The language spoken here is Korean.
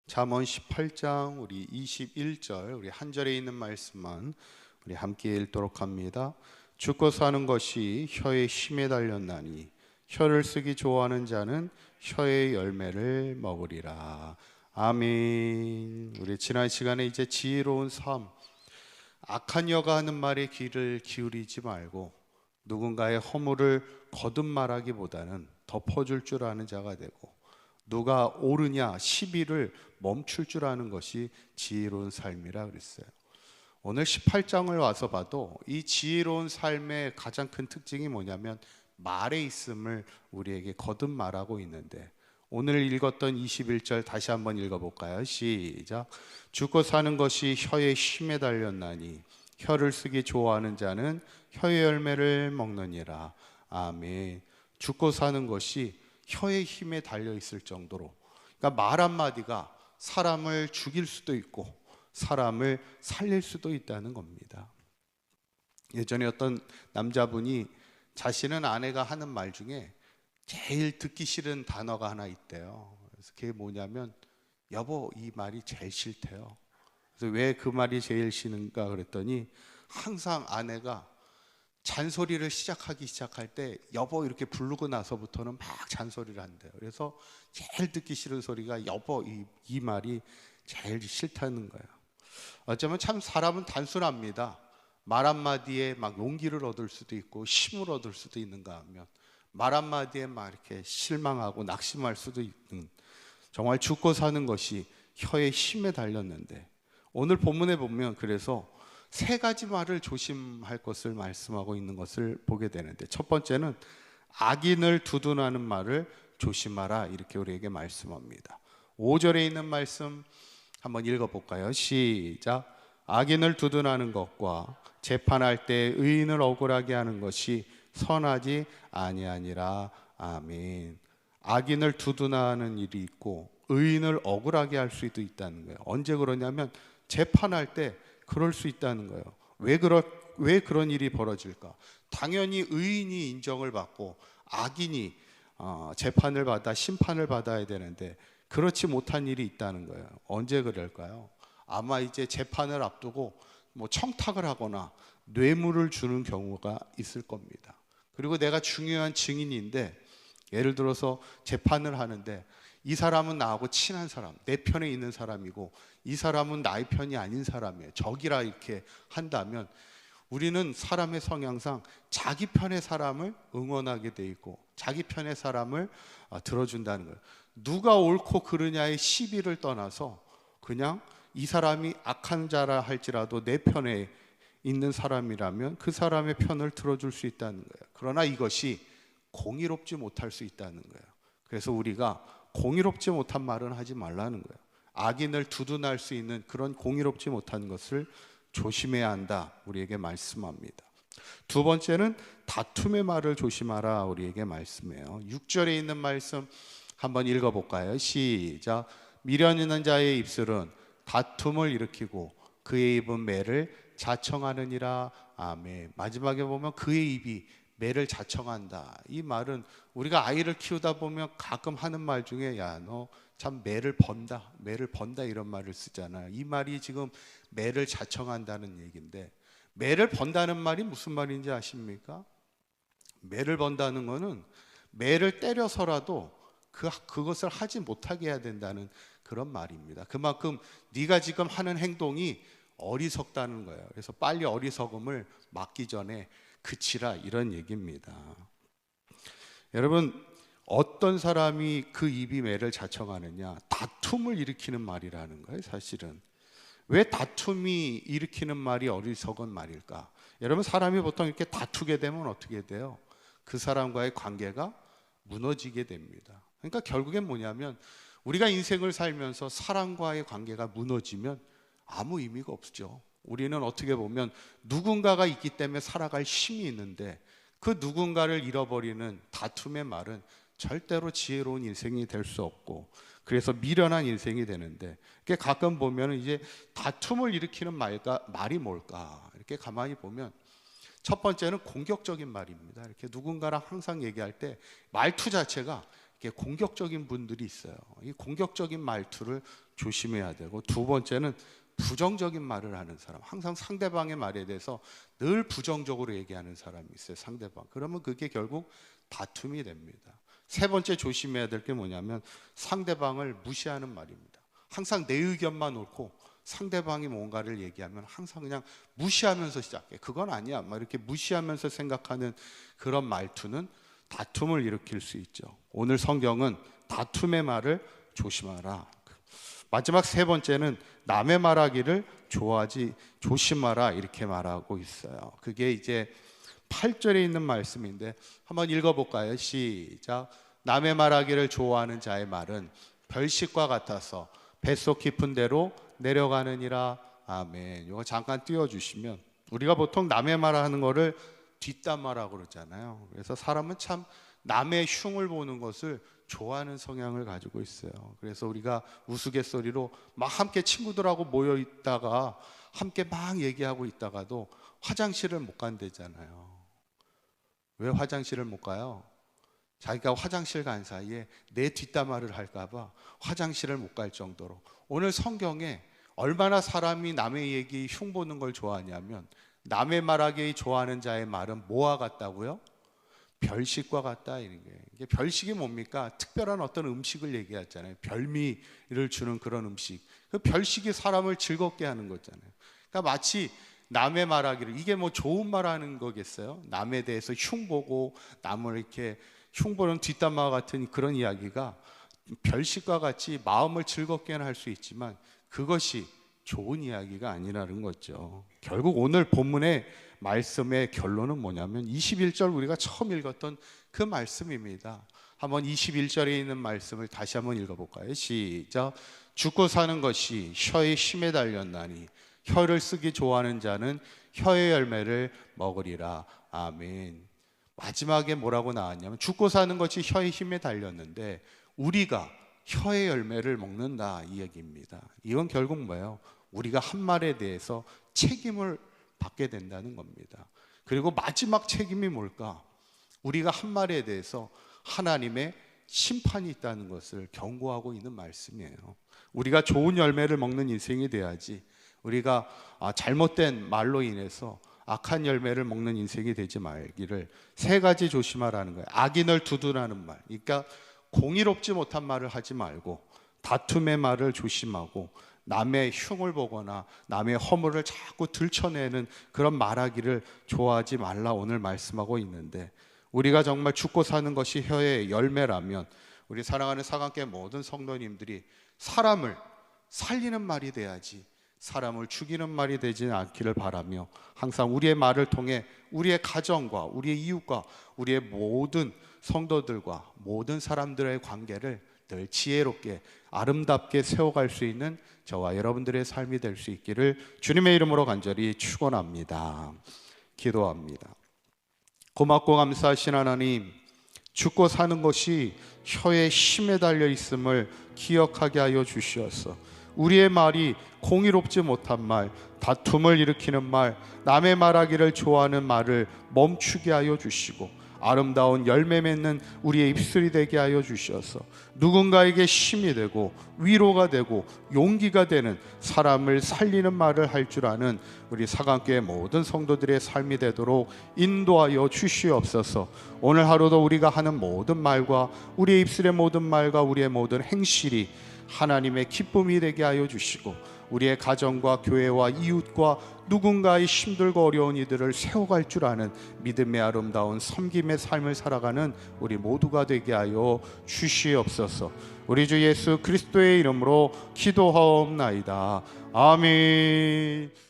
잠언 18장 우리 21절 우리 한 절에 있는 말씀만 우리 함께 읽도록 합니다. 죽고 사는 것이 혀의 힘에 달렸나니 혀를 쓰기 좋아하는 자는 혀의 열매를 먹으리라. 아멘. 우리 지난 시간에 이제 지혜로운 삶, 악한 여가 하는 말에 귀를 기울이지 말고 누군가의 허물을 거듭말하기보다는 덮어줄 줄 아는 자가 되고, 누가 옳으냐 시비를 멈출 줄 아는 것이 지혜로운 삶이라 그랬어요. 오늘 18장을 와서 봐도 이 지혜로운 삶의 가장 큰 특징이 뭐냐면 말에 있음을 우리에게 거듭 말하고 있는데, 오늘 읽었던 21절 다시 한번 읽어볼까요? 시작. 죽고 사는 것이 혀의 힘에 달렸나니 혀를 쓰기 좋아하는 자는 혀의 열매를 먹느니라. 아멘. 죽고 사는 것이 혀의 힘에 달려 있을 정도로, 그러니까 말 한마디가 사람을 죽일 수도 있고 사람을 살릴 수도 있다는 겁니다. 예전에 어떤 남자분이 자신은 아내가 하는 말 중에 제일 듣기 싫은 단어가 하나 있대요. 그래서 그게 뭐냐면 여보, 이 말이 제일 싫대요. 그래서 왜 그 말이 제일 싫은가 그랬더니 항상 아내가 잔소리를 시작할 때 여보 이렇게 부르고 나서부터는 막 잔소리를 한대요. 그래서 제일 듣기 싫은 소리가 여보, 이 말이 제일 싫다는 거예요. 어쩌면 참 사람은 단순합니다. 말 한마디에 막 용기를 얻을 수도 있고 힘을 얻을 수도 있는가 하면 말 한마디에 막 이렇게 실망하고 낙심할 수도 있는, 정말 죽고 사는 것이 혀의 힘에 달렸는데, 오늘 본문에 보면 그래서 세 가지 말을 조심할 것을 말씀하고 있는 것을 보게 되는데, 첫 번째는 악인을 두둔하는 말을 조심하라, 이렇게 우리에게 말씀합니다. 5절에 있는 말씀 한번 읽어볼까요? 시작. 악인을 두둔하는 것과 재판할 때 의인을 억울하게 하는 것이 선하지 아니하니라. 아멘. 악인을 두둔하는 일이 있고 의인을 억울하게 할 수도 있다는 거예요. 언제 그러냐면 재판할 때 그럴 수 있다는 거예요. 왜 그런 일이 벌어질까? 당연히 의인이 인정을 받고 악인이 재판을 받아 심판을 받아야 되는데 그렇지 못한 일이 있다는 거예요. 언제 그럴까요? 아마 이제 재판을 앞두고 뭐 청탁을 하거나 뇌물을 주는 경우가 있을 겁니다. 그리고 내가 중요한 증인인데, 예를 들어서 재판을 하는데 이 사람은 나하고 친한 사람, 내 편에 있는 사람이고 이 사람은 나의 편이 아닌 사람이에요. 적이라 이렇게 한다면 우리는 사람의 성향상 자기 편의 사람을 응원하게 돼 있고 자기 편의 사람을 들어준다는 거예요. 누가 옳고 그르냐의 시비를 떠나서 그냥 이 사람이 악한 자라 할지라도 내 편에 있는 사람이라면 그 사람의 편을 들어줄 수 있다는 거예요. 그러나 이것이 공의롭지 못할 수 있다는 거예요. 그래서 우리가 공의롭지 못한 말은 하지 말라는 거예요. 악인을 두둔할 수 있는 그런 공의롭지 못한 것을 조심해야 한다, 우리에게 말씀합니다. 두 번째는 다툼의 말을 조심하라, 우리에게 말씀해요. 6절에 있는 말씀 한번 읽어볼까요? 시작. 미련 있는 자의 입술은 다툼을 일으키고 그의 입은 매를 자청하느니라. 아멘. 마지막에 보면 그의 입이 매를 자청한다. 이 말은 우리가 아이를 키우다 보면 가끔 하는 말 중에 야, 너 참 매를 번다 이런 말을 쓰잖아요. 이 말이 지금 매를 자청한다는 얘기인데, 매를 번다는 말이 무슨 말인지 아십니까? 매를 번다는 거는 매를 때려서라도 그것을 하지 못하게 해야 된다는 그런 말입니다. 그만큼 네가 지금 하는 행동이 어리석다는 거예요. 그래서 빨리 어리석음을 막기 전에 그치라, 이런 얘기입니다. 여러분, 어떤 사람이 그 입이 매를 자청하느냐? 다툼을 일으키는 말이라는 거예요. 사실은 왜 다툼이 일으키는 말이 어리석은 말일까? 여러분, 사람이 보통 이렇게 다투게 되면 어떻게 돼요? 그 사람과의 관계가 무너지게 됩니다. 그러니까 결국엔 뭐냐면 우리가 인생을 살면서 사람과의 관계가 무너지면 아무 의미가 없죠. 우리는 어떻게 보면 누군가가 있기 때문에 살아갈 힘이 있는데 그 누군가를 잃어버리는 다툼의 말은 절대로 지혜로운 인생이 될 수 없고, 그래서 미련한 인생이 되는데, 가끔 보면 이제 다툼을 일으키는 말이 뭘까? 이렇게 가만히 보면 첫 번째는 공격적인 말입니다. 이렇게 누군가랑 항상 얘기할 때 말투 자체가 이렇게 공격적인 분들이 있어요. 이 공격적인 말투를 조심해야 되고, 두 번째는 부정적인 말을 하는 사람, 항상 상대방의 말에 대해서 늘 부정적으로 얘기하는 사람이 있어요. 상대방. 그러면 그게 결국 다툼이 됩니다. 세 번째 조심해야 될 게 뭐냐면 상대방을 무시하는 말입니다. 항상 내 의견만 옳고 상대방이 뭔가를 얘기하면 항상 그냥 무시하면서 시작해. 그건 아니야, 막 이렇게 무시하면서 생각하는 그런 말투는 다툼을 일으킬 수 있죠. 오늘 성경은 다툼의 말을 조심하라. 마지막 세 번째는 남의 말하기를 좋아하지 조심하라, 이렇게 말하고 있어요. 그게 이제 8절에 있는 말씀인데 한번 읽어볼까요? 시작. 남의 말하기를 좋아하는 자의 말은 별식과 같아서 뱃속 깊은 데로 내려가느니라. 아멘. 이거 잠깐 띄워주시면, 우리가 보통 남의 말하는 거를 뒷담화라고 그러잖아요. 그래서 사람은 참 남의 흉을 보는 것을 좋아하는 성향을 가지고 있어요. 그래서 우리가 우스갯소리로 막 함께 친구들하고 모여 있다가 함께 막 얘기하고 있다가도 화장실을 못 간대잖아요. 왜 화장실을 못 가요? 자기가 화장실 간 사이에 내 뒷담화를 할까봐 화장실을 못 갈 정도로. 오늘 성경에 얼마나 사람이 남의 얘기 흉보는 걸 좋아하냐면, 남의 말하기 좋아하는 자의 말은 뭐와 같다고요? 별식과 같다, 이런 게. 이게 별식이 뭡니까? 특별한 어떤 음식을 얘기하잖아요. 별미를 주는 그런 음식. 그 별식이 사람을 즐겁게 하는 거잖아요. 그러니까 마치 남의 말하기를, 이게 뭐 좋은 말하는 거겠어요? 남에 대해서 흉보고 남을 이렇게 흉보는 뒷담화 같은 그런 이야기가 별식과 같이 마음을 즐겁게는 할 수 있지만 그것이 좋은 이야기가 아니라는 거죠. 결국 오늘 본문의 말씀의 결론은 뭐냐면 21절, 우리가 처음 읽었던 그 말씀입니다. 한번 21절에 있는 말씀을 다시 한번 읽어볼까요? 시작. 죽고 사는 것이 혀의 힘에 달렸나니 혀를 쓰기 좋아하는 자는 혀의 열매를 먹으리라. 아멘. 마지막에 뭐라고 나왔냐면 죽고 사는 것이 혀의 힘에 달렸는데 우리가 혀의 열매를 먹는다, 이 얘기입니다. 이건 결국 뭐예요? 우리가 한 말에 대해서 책임을 받게 된다는 겁니다. 그리고 마지막 책임이 뭘까? 우리가 한 말에 대해서 하나님의 심판이 있다는 것을 경고하고 있는 말씀이에요. 우리가 좋은 열매를 먹는 인생이 돼야지, 우리가 잘못된 말로 인해서 악한 열매를 먹는 인생이 되지 말기를 세 가지 조심하라는 거예요. 악인을 두둔하는 말, 그러니까 공의롭지 못한 말을 하지 말고 다툼의 말을 조심하고 남의 흉을 보거나 남의 허물을 자꾸 들춰내는 그런 말하기를 좋아하지 말라, 오늘 말씀하고 있는데, 우리가 정말 죽고 사는 것이 혀의 열매라면 우리 사랑하는 사강교회 모든 성도님들이 사람을 살리는 말이 돼야지 사람을 죽이는 말이 되지 않기를 바라며, 항상 우리의 말을 통해 우리의 가정과 우리의 이웃과 우리의 모든 성도들과 모든 사람들의 관계를 늘 지혜롭게 아름답게 세워갈 수 있는 저와 여러분들의 삶이 될 수 있기를 주님의 이름으로 간절히 축원합니다. 기도합니다. 고맙고 감사하신 하나님, 죽고 사는 것이 혀의 힘에 달려 있음을 기억하게 하여 주시옵소서. 우리의 말이 공의롭지 못한 말, 다툼을 일으키는 말, 남의 말하기를 좋아하는 말을 멈추게 하여 주시고 아름다운 열매 맺는 우리의 입술이 되게 하여 주셔서 누군가에게 힘이 되고 위로가 되고 용기가 되는, 사람을 살리는 말을 할 줄 아는 우리 사강교회 모든 성도들의 삶이 되도록 인도하여 주시옵소서. 오늘 하루도 우리가 하는 모든 말과 우리의 입술의 모든 말과 우리의 모든 행실이 하나님의 기쁨이 되게 하여 주시고 우리의 가정과 교회와 이웃과 누군가의 힘들고 어려운 이들을 세워갈 줄 아는 믿음의 아름다운 섬김의 삶을 살아가는 우리 모두가 되게 하여 주시옵소서. 우리 주 예수 그리스도의 이름으로 기도하옵나이다. 아멘.